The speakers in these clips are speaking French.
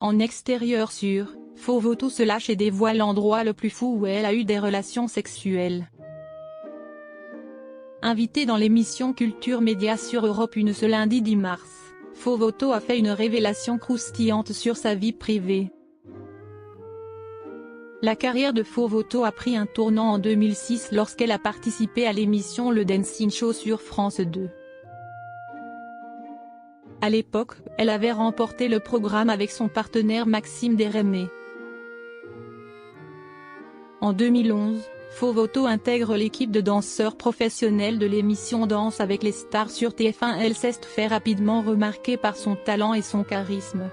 En extérieur sur, Faux Voto se lâche et dévoile l'endroit le plus fou où elle a eu des relations sexuelles. Invitée dans l'émission Culture Média sur Europe 1 ce lundi 10 mars, Faux Voto a fait une révélation croustillante sur sa vie privée. La carrière de Faux Voto a pris un tournant en 2006 lorsqu'elle a participé à l'émission Le Dancing Show sur France 2. À l'époque, elle avait remporté le programme avec son partenaire Maxime Desrémé. En 2011, Faux Voto intègre l'équipe de danseurs professionnels de l'émission Danse avec les stars sur TF1. Elle s'est fait rapidement remarquer par son talent et son charisme.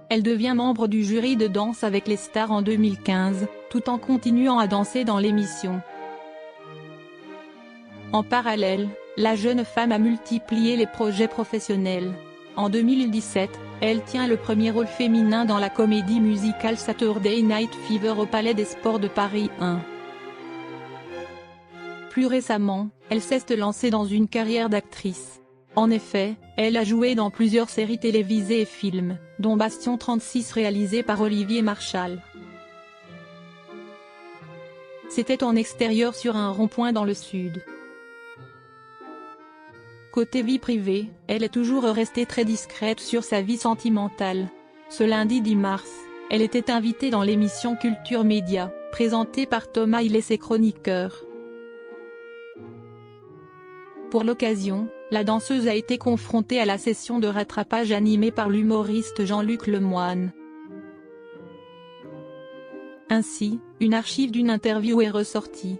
Elle devient membre du jury de Danse avec les stars en 2015, tout en continuant à danser dans l'émission. En parallèle, la jeune femme a multiplié les projets professionnels. En 2017, elle tient le premier rôle féminin dans la comédie musicale Saturday Night Fever au Palais des Sports de Paris 1. Plus récemment, elle s'est lancée dans une carrière d'actrice. En effet, elle a joué dans plusieurs séries télévisées et films, dont Bastion 36 réalisé par Olivier Marchal. C'était en extérieur sur un rond-point dans le sud. Côté vie privée, elle est toujours restée très discrète sur sa vie sentimentale. Ce lundi 10 mars, elle était invitée dans l'émission Culture Média, présentée par Thomas Hill et ses chroniqueurs. Pour l'occasion, la danseuse a été confrontée à la session de rattrapage animée par l'humoriste Jean-Luc Lemoyne. Ainsi, une archive d'une interview est ressortie.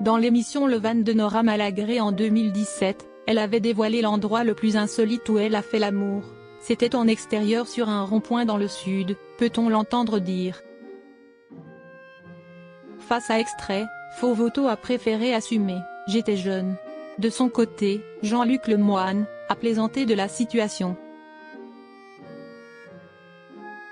Dans l'émission Le Van de Nora Malagré en 2017, elle avait dévoilé l'endroit le plus insolite où elle a fait l'amour. C'était en extérieur sur un rond-point dans le sud, peut-on l'entendre dire. Face à extrait, Faux Voto a préféré assumer « J'étais jeune ». De son côté, Jean-Luc Lemoyne a plaisanté de la situation.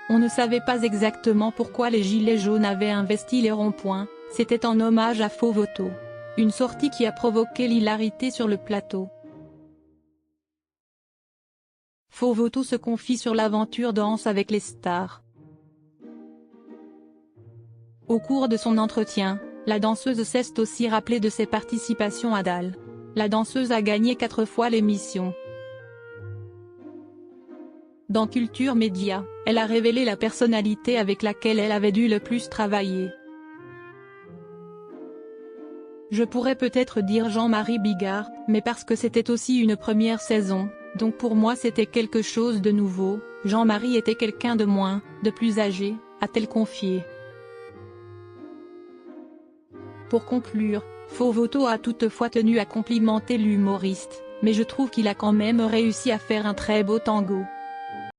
On ne savait pas exactement pourquoi les gilets jaunes avaient investi les ronds-points, c'était en hommage à Faux Voto. Une sortie qui a provoqué l'hilarité sur le plateau. Faux Voto se confie sur l'aventure Danse avec les stars. Au cours de son entretien, la danseuse s'est aussi rappelée de ses participations à DAL. La danseuse a gagné 4 fois l'émission. Dans Culture Média, elle a révélé la personnalité avec laquelle elle avait dû le plus travailler. Je pourrais peut-être dire Jean-Marie Bigard, mais parce que c'était aussi une première saison, donc pour moi c'était quelque chose de nouveau. Jean-Marie était quelqu'un de moins, de plus âgé, a-t-elle confié. Pour conclure, Faux Voto a toutefois tenu à complimenter l'humoriste, mais je trouve qu'il a quand même réussi à faire un très beau tango.